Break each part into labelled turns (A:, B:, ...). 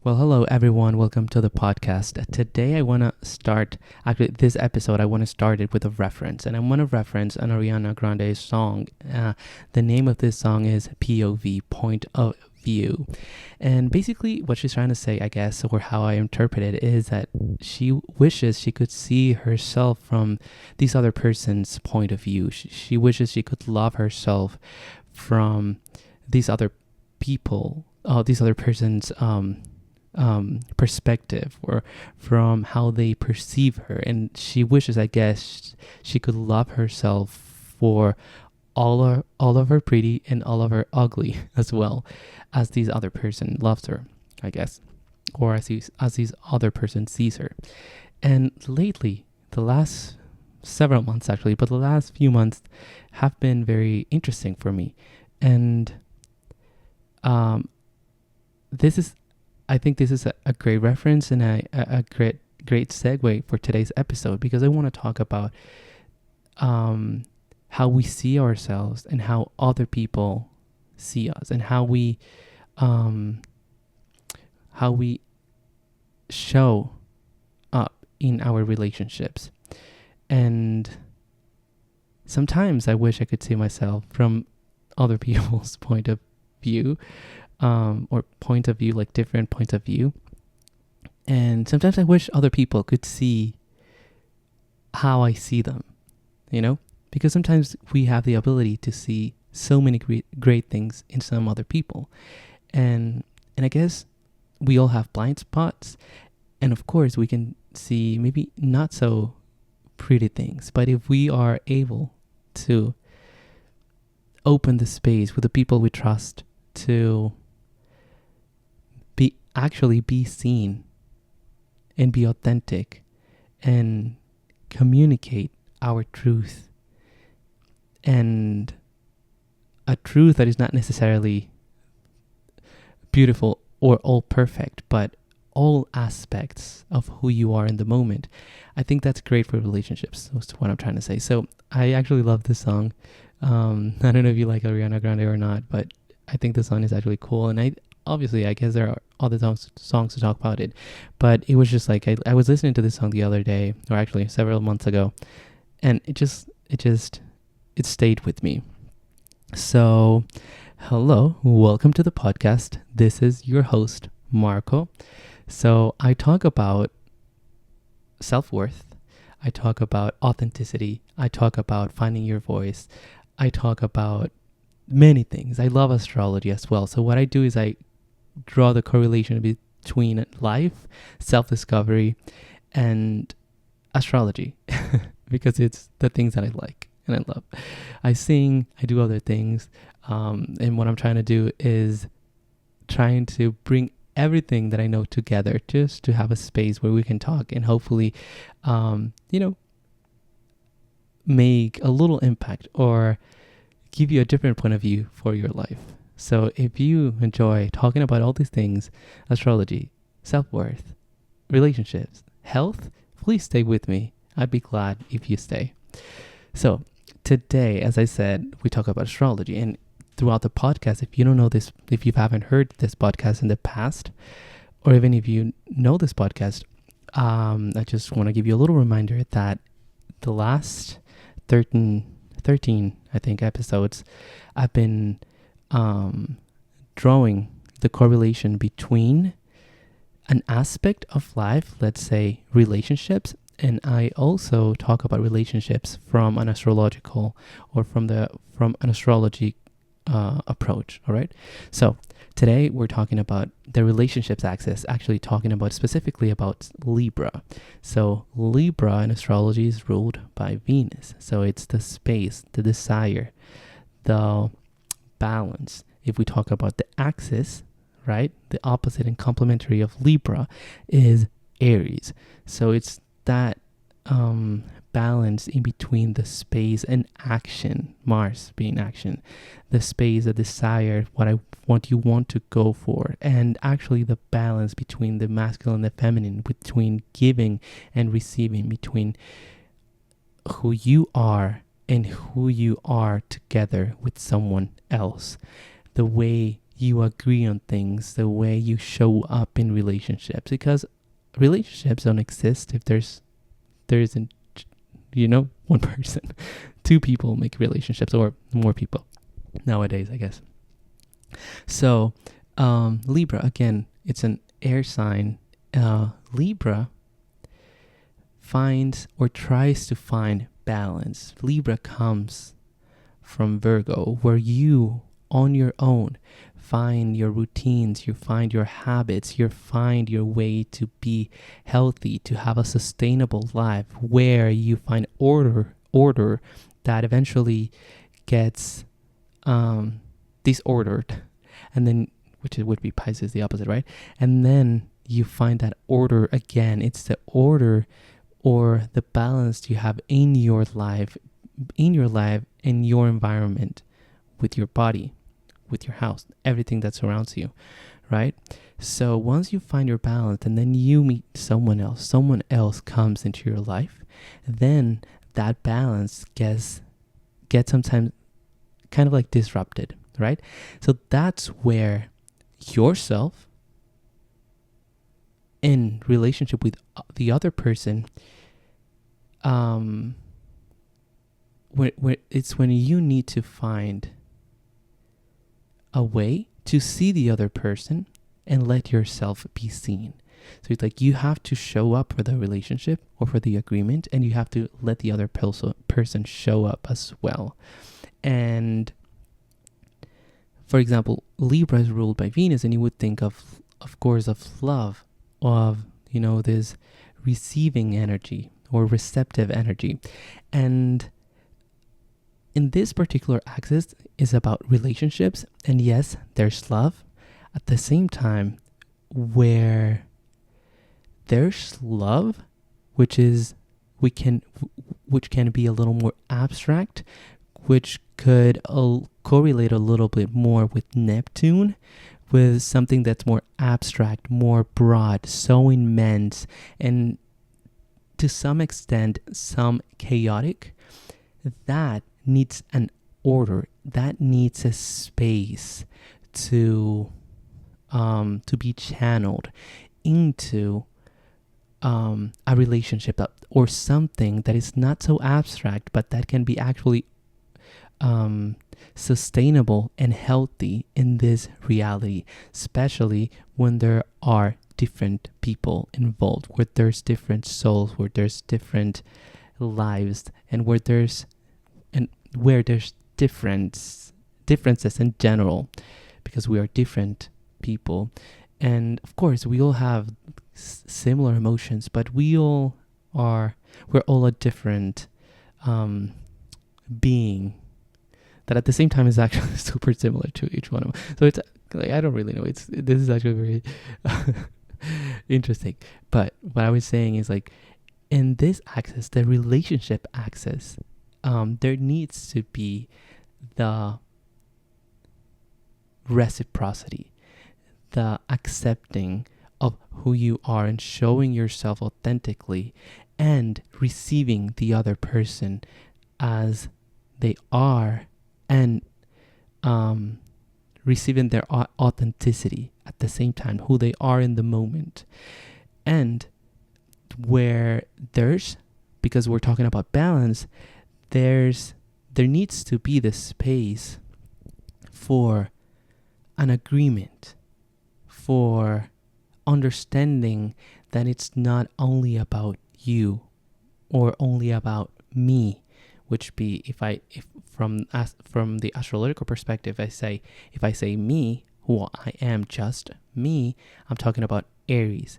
A: Well, hello everyone. Welcome to the podcast. Today I want to start, actually this episode, I want to start it with a reference. And I want to reference an Ariana Grande song. The name of this song is POV, Point of View. And basically what she's trying to say, I guess, or how I interpret it, is that she wishes she could see herself from this other person's point of view. She wishes she could love herself from these other people, these other person's perspective, or from how they perceive her. And she wishes, I guess, she could love herself for all of her pretty and all of her ugly as well as this other person loves her, I guess, or as this other person sees her. And lately, the last several months actually, but the last few months have been very interesting for me. And I think this is a great reference and a great segue for today's episode, because I want to talk about how we see ourselves and how other people see us, and how we show up in our relationships. And sometimes I wish I could see myself from other people's point of view, or point of view, like different points of view. And sometimes I wish other people could see how I see them, because sometimes we have the ability to see so many great things in some other people. And I guess we all have blind spots. And of course we can see maybe not so pretty things, but if we are able to open the space with the people we trust to be seen and be authentic and communicate our truth, and a truth that is not necessarily beautiful or all perfect, but all aspects of who you are in the moment. I think that's great for relationships. That's what I'm trying to say. So I actually love this song. I don't know if you like Ariana Grande or not, but I think the song is actually cool. And I guess there are other songs to talk about it, but it was just like I was listening to this song the other day, or actually several months ago, and it stayed with me. So hello, welcome to the podcast. This is your host, Marco. So I talk about self-worth, I talk about authenticity, I talk about finding your voice, I talk about many things. I love astrology as well. So what I do is I draw the correlation between life, self-discovery, and astrology because it's the things that I like and I love. I sing, I do other things, and what I'm trying to do is trying to bring everything that I know together, just to have a space where we can talk and hopefully make a little impact or give you a different point of view for your life. So if you enjoy talking about all these things, astrology, self-worth, relationships, health, please stay with me. I'd be glad if you stay. So today, as I said, we talk about astrology. And throughout the podcast, if you don't know this, if you haven't heard this podcast in the past, or even if you know this podcast, I just want to give you a little reminder that the last 13 I think episodes, I've been drawing the correlation between an aspect of life, let's say relationships, and I also talk about relationships from an astrological or from an astrology approach. All right. So today we're talking about the relationships axis, actually talking about specifically about Libra. So Libra in astrology is ruled by Venus. So it's the space, the desire, the balance. If we talk about the axis, right, the opposite and complementary of Libra is Aries. So it's that balance in between the space and action, Mars being action, the space, the desire, what you want to go for, and actually the balance between the masculine and the feminine, between giving and receiving, between who you are and who you are together with someone else, the way you agree on things, the way you show up in relationships, because relationships don't exist if there isn't, one person. Two people make relationships, or more people nowadays, I guess. So Libra, again, it's an air sign. Libra finds or tries to find balance. Libra comes from Virgo, where you on your own find your routines, you find your habits, you find your way to be healthy, to have a sustainable life, where you find order that eventually gets disordered, and then, which would be Pisces, the opposite, right? And then you find that order again. It's the order or the balance you have in your life, in your environment, with your body, with your house, everything that surrounds you, right? So once you find your balance, and then you meet someone else comes into your life, then that balance gets sometimes kind of like disrupted, right? So that's where yourself in relationship with the other person, it's when you need to find a way to see the other person and let yourself be seen. So it's like you have to show up for the relationship or for the agreement, and you have to let the other person show up as well. And for example, Libra is ruled by Venus, and you would think of course, of love, of, this receiving energy or receptive energy. And in this particular axis is about relationships, and yes, there's love. At the same time, where there's love, which can be a little more abstract, which could correlate a little bit more with Neptune, with something that's more abstract, more broad, so immense, and to some extent, some chaotic, that needs an order, that needs a space to be channeled into a relationship or something that is not so abstract, but that can be actually sustainable and healthy in this reality, especially when there are different people involved, where there's different souls, where there's different lives, and where there's differences in general, because we are different people. And of course, we all have similar emotions, but we're all a different being that at the same time is actually super similar to each one of them. So it's like, I don't really know. This is actually very interesting. But what I was saying is, like, in this axis, the relationship axis, there needs to be the reciprocity, the accepting of who you are and showing yourself authentically, and receiving the other person as they are, and receiving their authenticity at the same time, who they are in the moment. And where because we're talking about balance, there needs to be the space for an agreement, for understanding that it's not only about you or only about me, which be if from the astrological perspective, if I say me, who I am, just me, I'm talking about Aries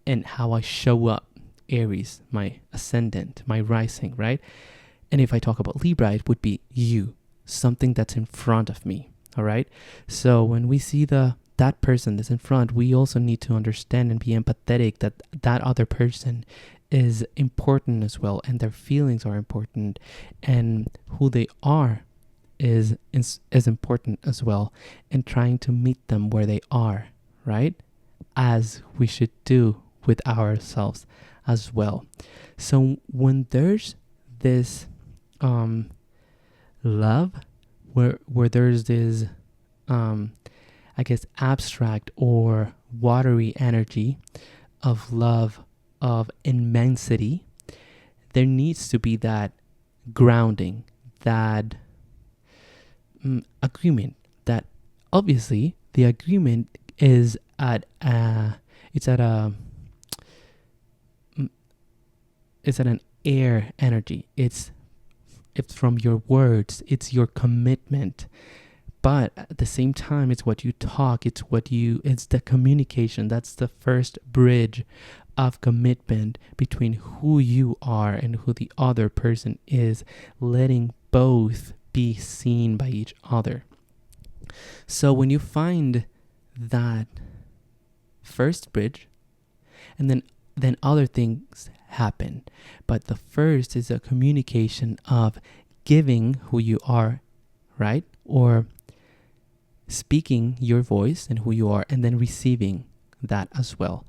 A: and how I show up, Aries, my ascendant, my rising, right? And if I talk about Libra, it would be you, something that's in front of me, all right? So when we see that person that's in front, we also need to understand and be empathetic that that other person is important as well, and their feelings are important, and who they are is important as well, and trying to meet them where they are, right? As we should do with ourselves as well. So when there's this love, where there's this I guess, abstract or watery energy of love, of immensity, there needs to be that grounding, that agreement. That obviously the agreement is it's at an air energy. It's from your words, it's your commitment. But at the same time, it's what you talk, it's the communication. That's the first bridge of commitment between who you are and who the other person is, letting both be seen by each other. So when you find that first bridge, and then other things happen. But the first is a communication of giving who you are, right? Or speaking your voice and who you are, and then receiving that as well.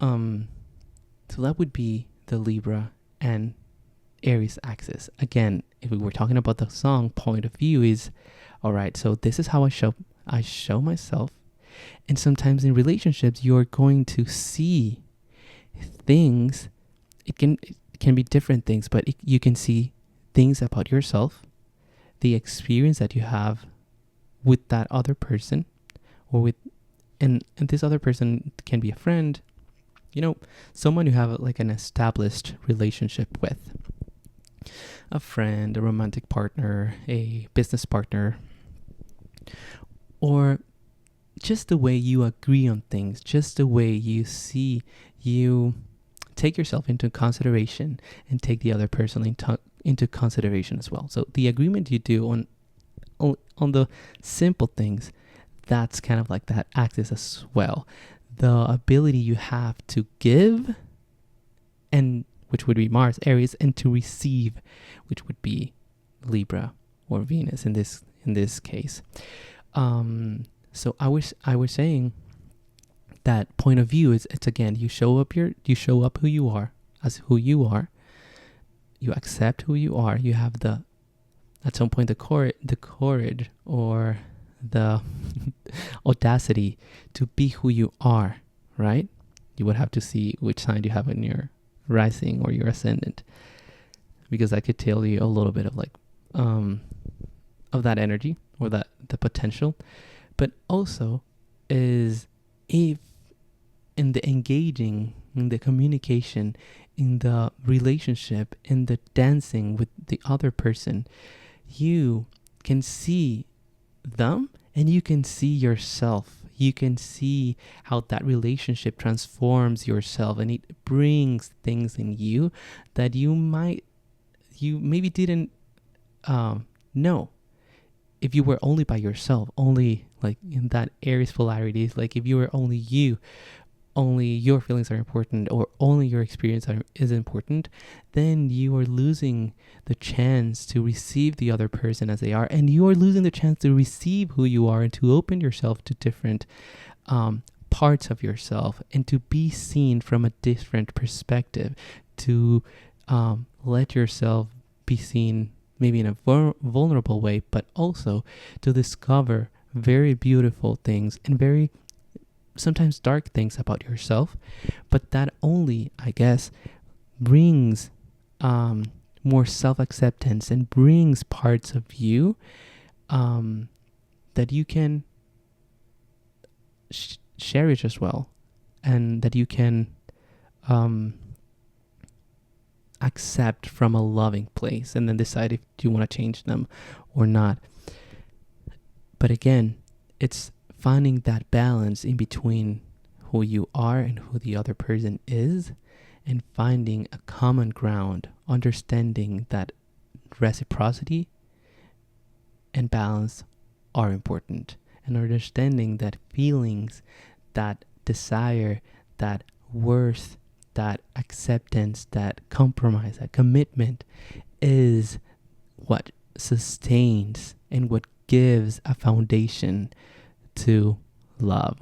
A: So that would be the Libra and Aries axis. Again, if we were talking about the song, point of view is, all right, so this is how I show myself. And sometimes in relationships, you're going to see things. It can be different things, but you can see things about yourself, the experience that you have with that other person, or and this other person can be a friend, someone you have like an established relationship with, a friend, a romantic partner, a business partner, or just the way you agree on things, just the way you take yourself into consideration and take the other person into consideration as well. So the agreement you do on the simple things, that's kind of like that axis as well. The ability you have to give, and which would be Mars, Aries, and to receive, which would be Libra or Venus in this case. So I was saying that point of view it's again, you show up who you are, as who you are. You accept who you are. You have at some point the courage or the audacity to be who you are, right? You would have to see which sign you have in your rising or your ascendant, because I could tell you a little bit of of that energy or the potential. But also is, if in the engaging, in the communication, in the relationship, in the dancing with the other person, you can see them and you can see yourself. You can see how that relationship transforms yourself, and it brings things in you that you maybe didn't know. If you were only by yourself, only like in that Aries polarity, like if you were only you, only your feelings are important, or only your experience is important, then you are losing the chance to receive the other person as they are, and you are losing the chance to receive who you are and to open yourself to different parts of yourself, and to be seen from a different perspective, to let yourself be seen maybe in a vulnerable way, but also to discover very beautiful things and very sometimes dark things about yourself. But that only, I guess, brings more self-acceptance and brings parts of you that you can cherish as well, and that you can accept from a loving place, and then decide if you want to change them or not. But again, it's finding that balance in between who you are and who the other person is, and finding a common ground, understanding that reciprocity and balance are important, and understanding that feelings, that desire, that worth, that acceptance, that compromise, that commitment is what sustains and what gives a foundation to love,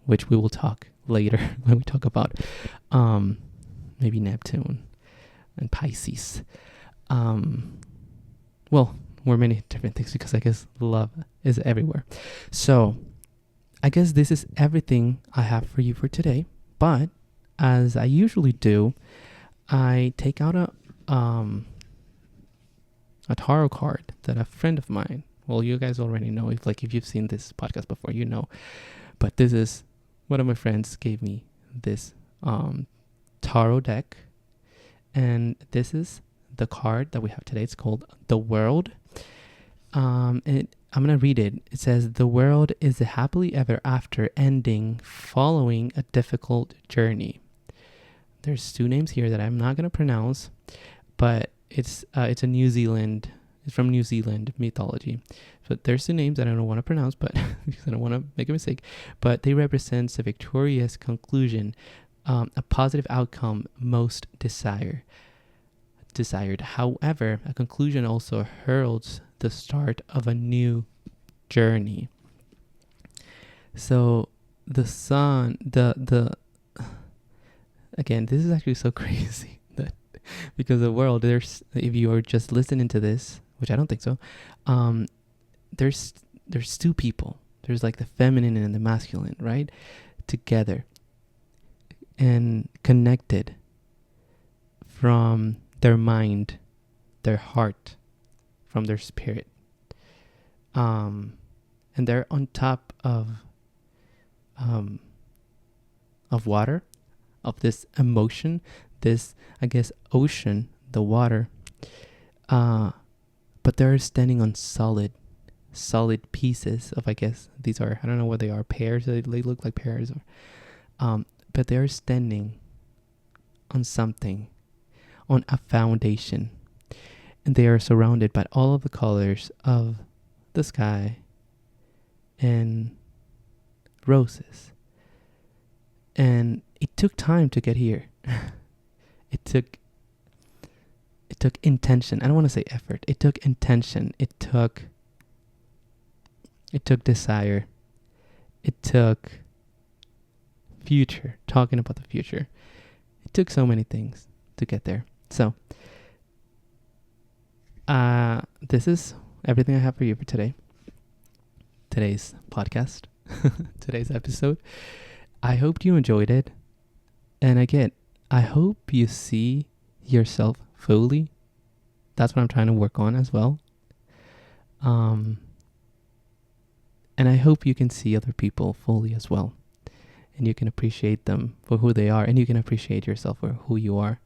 A: which we will talk later when we talk about maybe Neptune and Pisces. Well, more many different things, because I guess love is everywhere. So I guess this is everything I have for you for today. But as I usually do, I take out a tarot card that a friend of mine, well, you guys already know, if you've seen this podcast before, you know, but this is one of my friends gave me this tarot deck, and this is the card that we have today. It's called The World. And I'm gonna read it. It says, the world is a happily ever after ending following a difficult journey. There's two names here that I'm not gonna pronounce, but it's from New Zealand mythology. But there's two names that I don't want to pronounce, but because I don't want to make a mistake. But they represent a victorious conclusion, a positive outcome most desired. However, a conclusion also heralds the start of a new journey. So the sun, again, this is actually so crazy that because the world, if you are just listening to this, which I don't think so, there's two people. There's like the feminine and the masculine, right? Together and connected from their mind, their heart, from their spirit. And they're on top of water, of this emotion, this, I guess, ocean, the water. But they're standing on solid pieces of, I guess these are, I don't know what they are, pears. They look like pears, but they're standing on something, on a foundation, and they are surrounded by all of the colors of the sky and roses. And it took time to get here. It took intention. I don't want to say effort. It took intention. It took desire. It took future, talking about the future. It took so many things to get there. So, this is everything I have for you for today. Today's podcast, today's episode. I hope you enjoyed it. And again, I hope you see yourself fully. That's what I'm trying to work on as well. And I hope you can see other people fully as well. And you can appreciate them for who they are. And you can appreciate yourself for who you are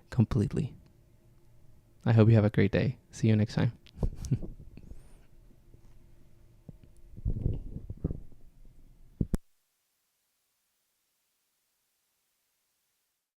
A: completely. I hope you have a great day. See you next time.